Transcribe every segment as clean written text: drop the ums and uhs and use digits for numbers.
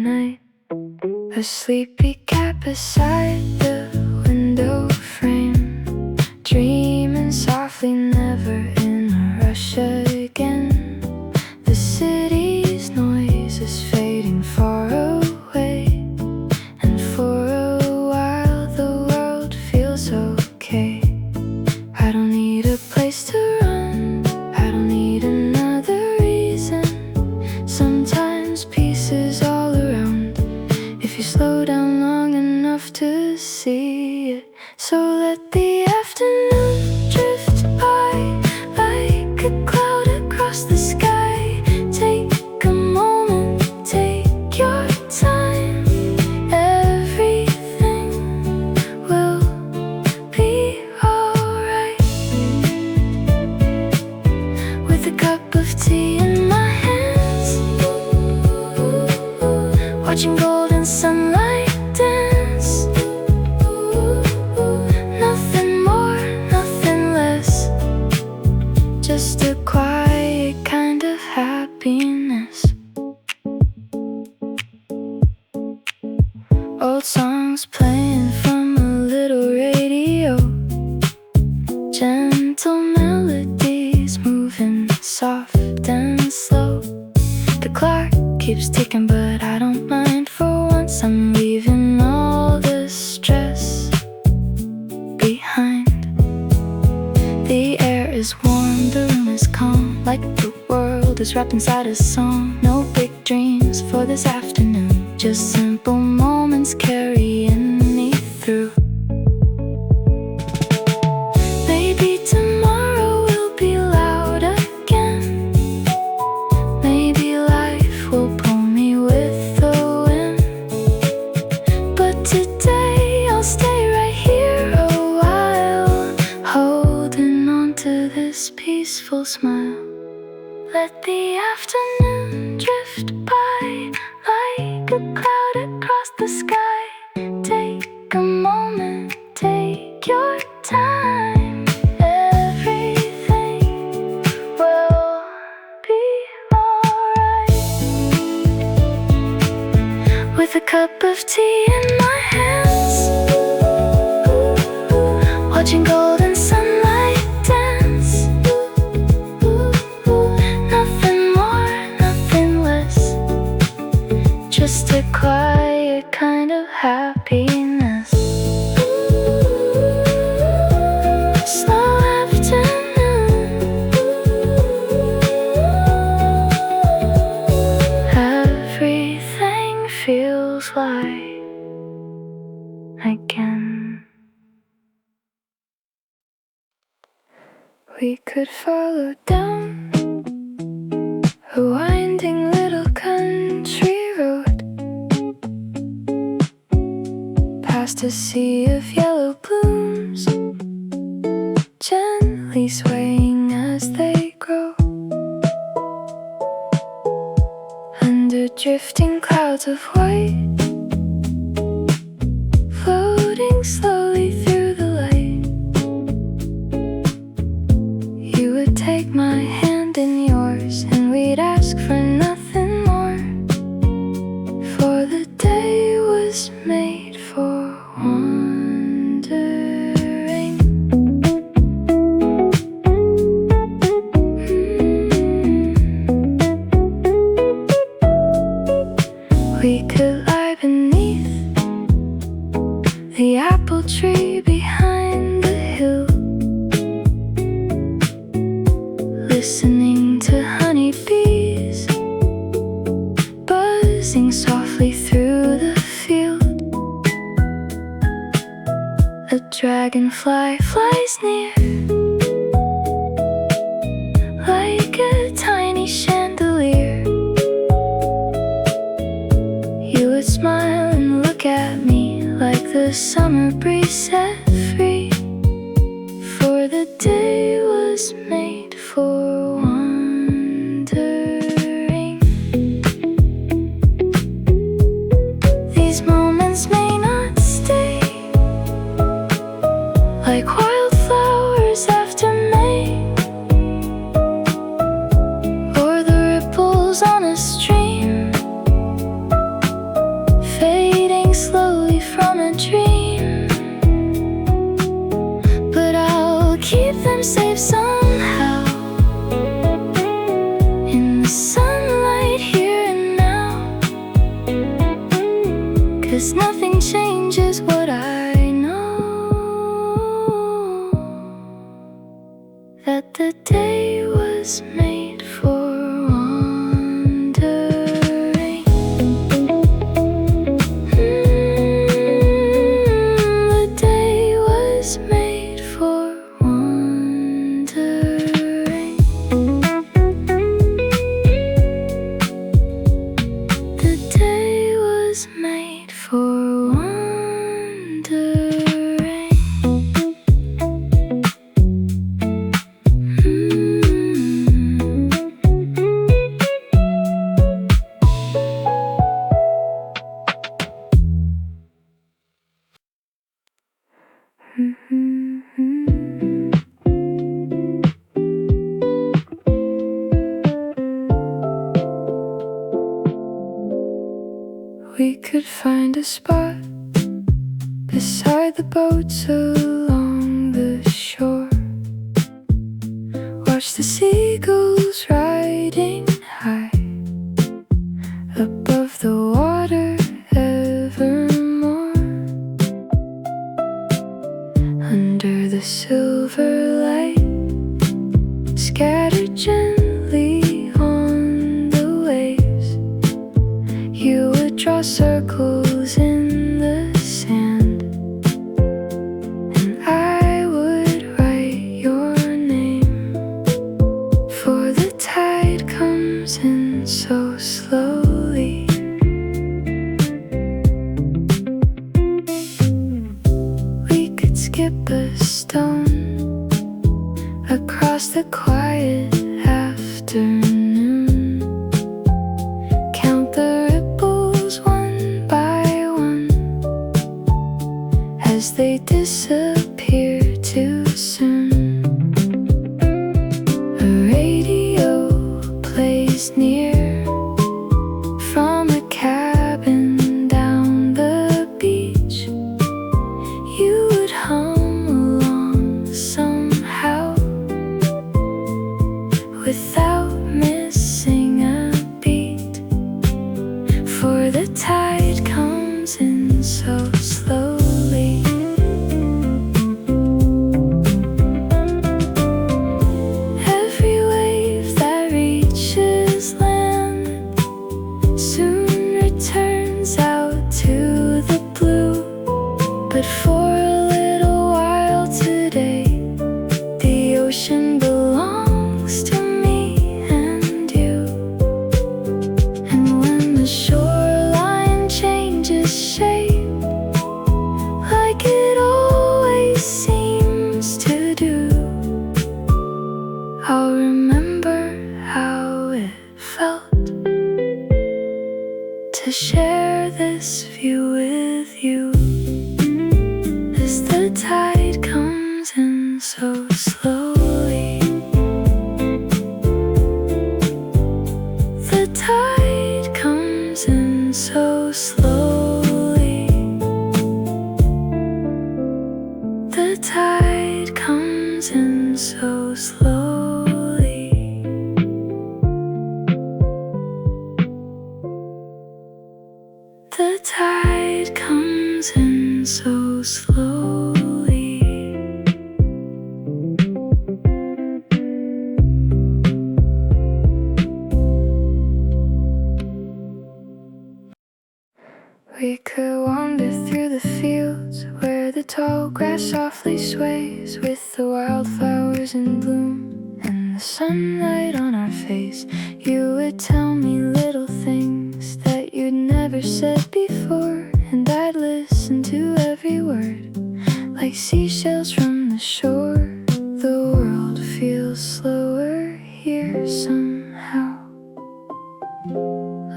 night. A sleepy cat beside the window frame, dreaming softly, never in a rush again. The city's noise is fading far away, and for a while the world feels okay. I don't need a place to run, I don't need another reason. Sometimes peace is all around if you slow down long enough to see it. So let the afternoon drift by like a cloud across the sky. Take a moment, take your time. Everything will be alright. With a cup of tea in my hands, watching golden sunlight dance. Nothing more, nothing less, just a quiet kind of happiness. Old songs playing from a little radio, gentle melodies moving soft and slow. The clock keeps ticking, but I don't mind. For once I'm leaving all the stress behind. The air is warm, the room is calm, like the world is wrapped inside a song. No big dreams for this afternoon, just simple moments carrying me through. Maybe tomorrow will be loud again. Maybe life will pull me with the wind. But today I'll stay right here a while, holding on to this peaceful smile. Let the afternoon drift by like a cloud across the sky. Take a moment, take your time. Everything will be alright. With a cup of tea in my hands, watching golden sunlight dance. Nothing more, nothing less, just a quiet kind of happiness. Slow afternoon, everything feels light again. We could follow down a winding little country road, past a sea of yellow blooms, gently swaying as they grow. Under drifting clouds of white, floating slowly through the light. You would take my hand in yours, and we'd ask for nothing more, for the day was made for wandering. We could lie beneath the apple tree behind the hill, listening to honeybees buzzing softly through the field. A dragonfly flies near, like a tiny chandelier. You would smile and look at me like the summer breeze set free, for the day was made for wandering. These moments may not stay, like wildflowers after May, or the ripples on a stream. safe somehow in the sunlight here and now. 'Cause nothing changes what I know, that the day was made for wandering. The day was made for wandering. The day was made for wandering. We could find a spot beside the boats along the shore. Watch the seagulls riding high above the water evermore. Under the silver light, scattered gently on the waves, you would draw circles in the sand, and I would write your name. For the tide comes in so slowly. We could skip a stone across the quiet afternoon, count the ripples one by one as they disappear too soon. A radio plays near from a cabin down the beach. You would hum along somehow without missing a beat. For the tide comes in so slowly. Every wave that reaches land soon returns out to the blue. But for a little while today, the ocean belongs to me and you. And when the shoreline changes shape, like it always seems to do, I'll remember how it felt to share this view with you. As the tide comes in so slowly, the tide comes in so slowly, the tide comes in so slowly, the tide comes in so slowly. We could wander through the fields where the tall grass softly sways with the wildflowers in bloom and the sunlight on our face. You would tell me little things that you'd never said before, and I'd listen to every word like seashells from the shore. The world feels slower here somehow,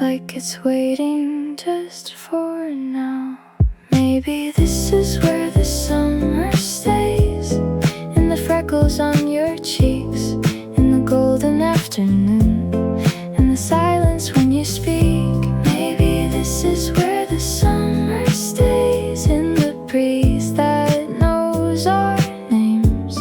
like it's waiting just for now. Maybe this is where the summer stays, in the freckles on your cheeks, in the golden afternoon, and the silence when you speak. Maybe this is where the summer stays, in the breeze that knows our names,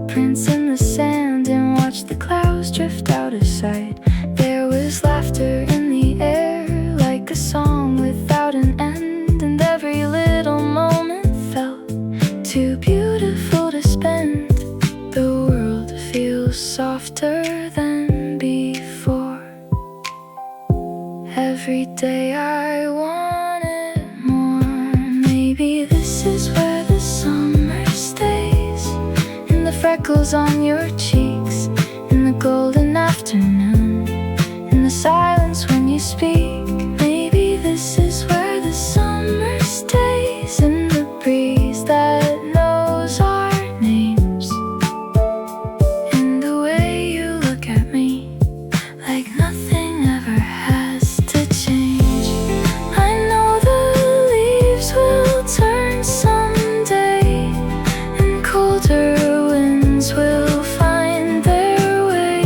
footprints in the sand and watched the clouds drift out of sight. There was laughter in the air, like a song without an end, and every little moment felt too beautiful to spend. The world feels softer than before. Every day I want it more. Maybe this is where the summer stays, in the freckles on your cheeks, in the golden afternoon, in the silence when you speak. Maybe this is where the summer stays, in the breeze that knows our names, in the way you look at me like nothing ever has to change. I know the leaves will turn someday, and colder winds will find their way,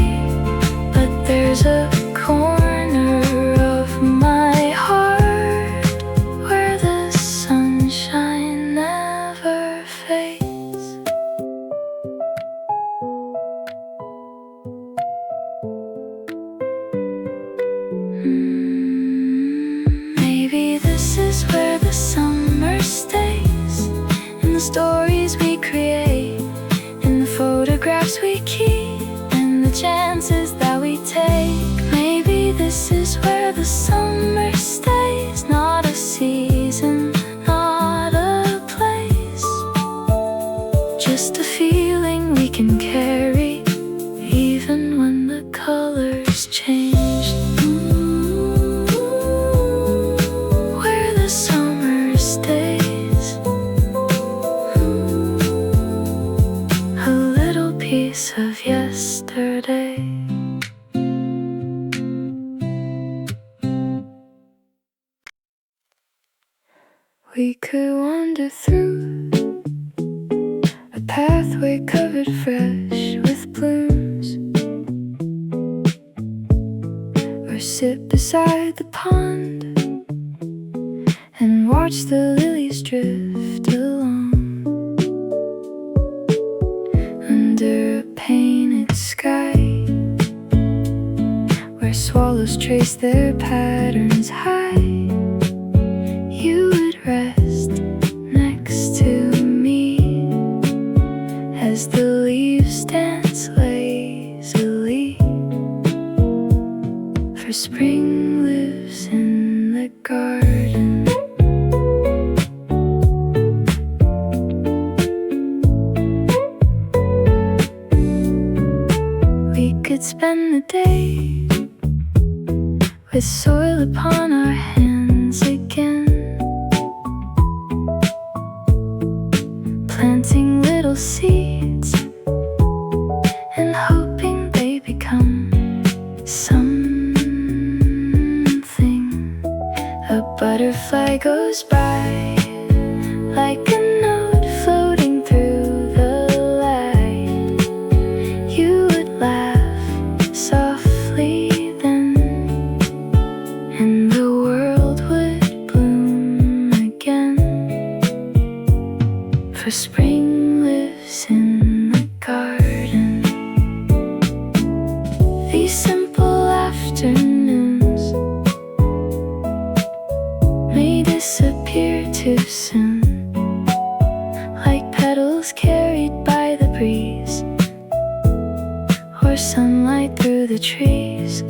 but there's a corner of my heart where the sunshine never fades. Maybe this is where the summer stays, in the stories we create, in the photographs we keep, in the chances that we take. Maybe this is where the summer stays, not a season, not a place, just a feeling we can carry, even when the colors change. Where the summer stays, a little piece of yesterday. We could wander through a pathway covered fresh with blooms, or sit beside the pond and watch the lilies drift along under a painted sky, where swallows trace their patterns high. You would rest next to me as the leaves dance lazily, for spring lives in the garden. We could spend the day with soil upon our hands again, planting little seeds and hoping they become something. A butterfly goes by like a note floating through the light. You would laugh softly then, and the world would bloom again, for spring lives in the garden. These simple afternoons may disappear too soon, like petals carried by the breeze, or sunlight through the trees.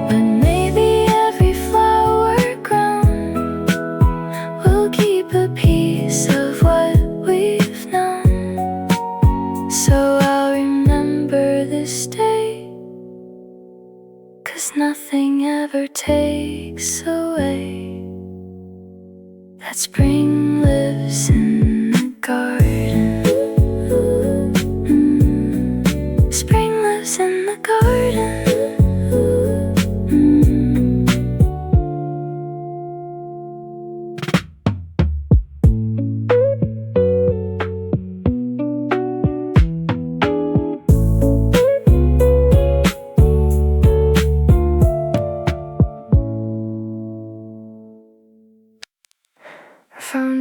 But maybe every flower grown will keep a piece of what we've known. So I'll remember this day, 'cause nothing ever takes away that spring lives in the garden. Spring lives in the garden. I found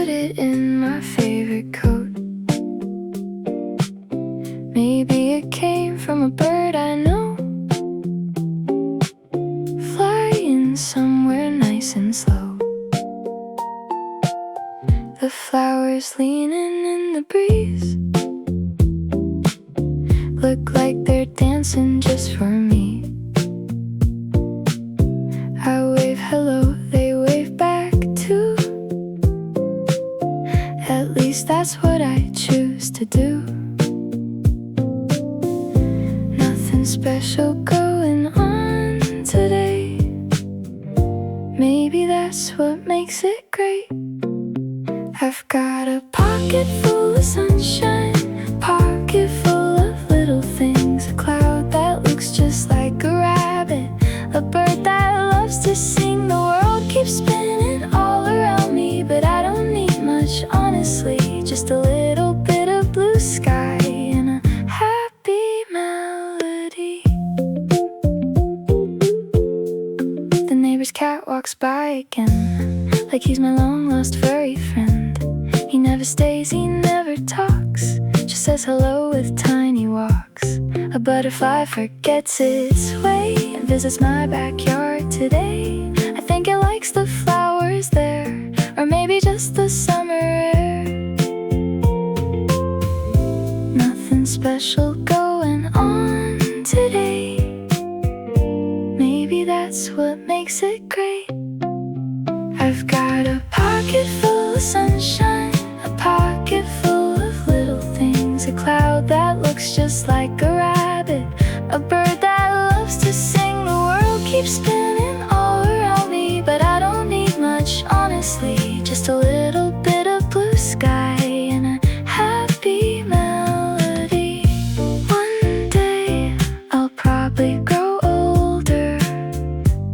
put it in my favorite coat. Maybe it came from a bird I know, flying somewhere nice and slow. The flowers leaning in the breeze look like they're dancing just for me. I wave hello, they wave back too. At least that's what I choose to do. Nothing special going on today. Maybe that's what makes it great. I've got a pocket full of sunshine, a pocket full of little things, a cloud that looks just like a rabbit, a bird that loves to sing. The world keeps spinning all around me, but I don't need much, honestly. Just a little bit of blue sky and a happy melody. The neighbor's cat walks by again, like he's my long-lost furry friend. He never stays, he never talks, just says hello with tiny walks. A butterfly forgets its way and visits my backyard today. I think it likes the flowers there, or maybe just the summer air. Nothing special going on today. Maybe that's what makes it great. I've got a pocket full of sunshine, a pocket full of little things, a cloud that looks just like a rabbit, a bird that loves to sing. The world keeps spinning all around me, but I don't need much, honestly. Just a little bit of blue sky and a happy melody. One day I'll probably grow older,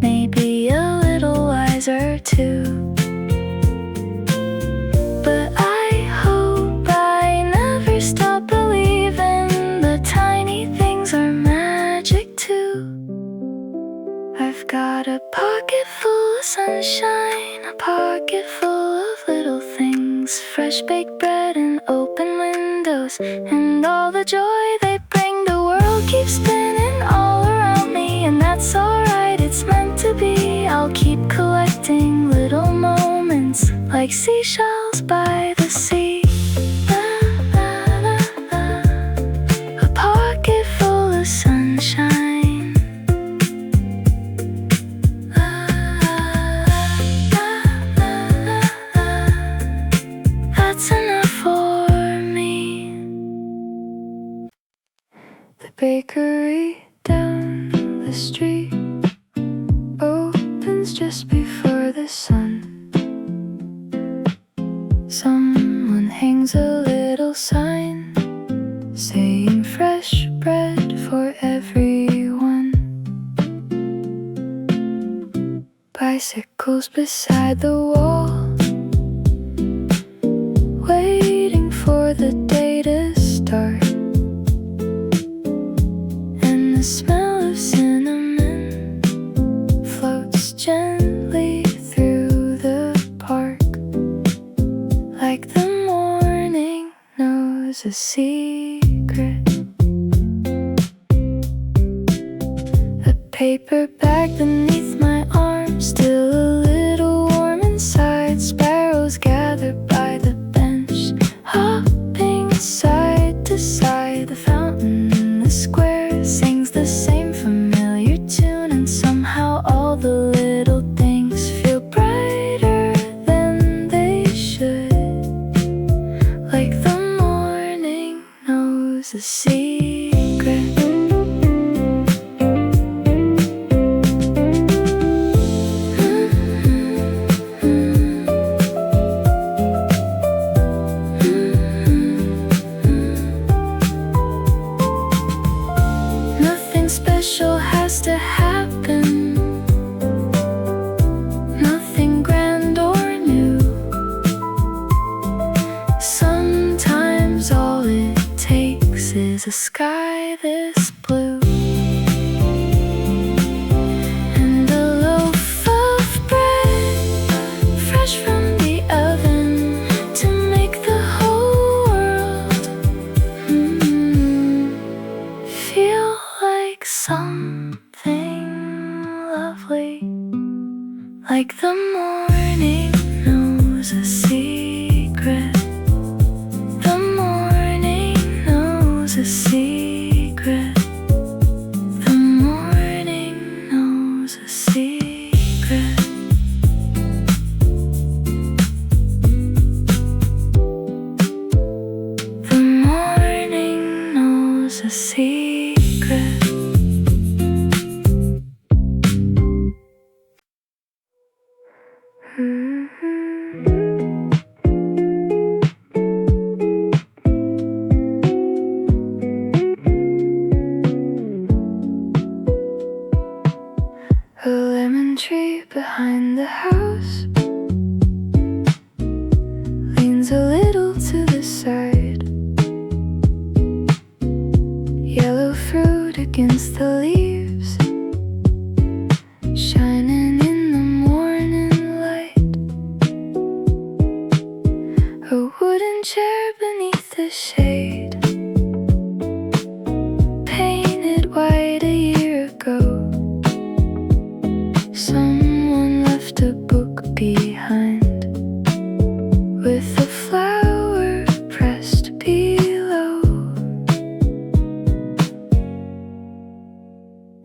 maybe a little wiser too. But I hope I never stop believing the tiny things are magic too. I've got a pocket full of sunshine, a pocket full of little things, fresh baked bread and open windows, and all the joy they bring. The world keeps spinning all around me, and that's alright, it's meant to be. I'll keep collecting little moments like seashells by the sea. La, la, la, la. A pocket full of sunshine. La, la, la, la, la. That's enough for me. The bakery down the street opens just before the sun. Someone hangs a little sign saying fresh bread for everyone. Bicycles beside the wall, waiting for the day to start. And the smell of cinnamon floats gently through the park, like the morning knows a secret. A paper bag beneath my arm, still a little warm inside. Sparrows gather by the bench, hopping side to side. The fountain in the square sings the same familiar tune, and somehow all the little things feel brighter than they should, like the morning knows a secret. Nothing special has to happen, nothing grand or new. Sometimes all it takes is a sky this blue, and a loaf of bread fresh from the oven, against the leaves, shining in the morning light. A wooden chair beneath the shade, painted white a year ago. Someone left a book behind, with a flower pressed below.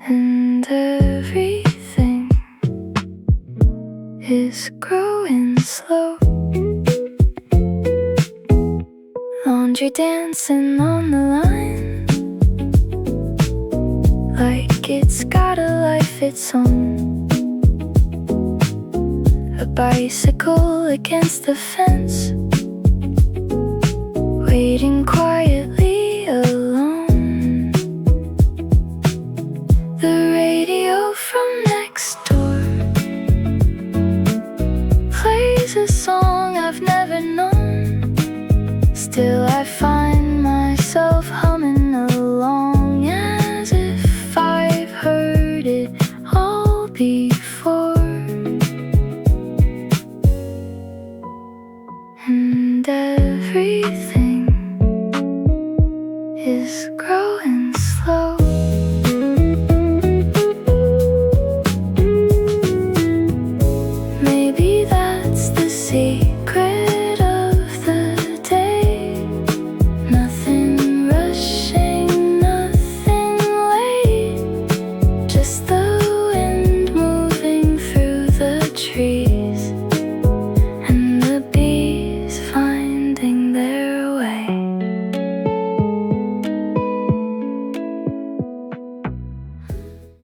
And everything is growing slow. Laundry dancing on the line, like it's got a life its own. A bicycle against the fence, waiting quietly alone. The radio from next door plays a song I've never known. Still I find myself humming along, as if I've heard it all before. And everything is growing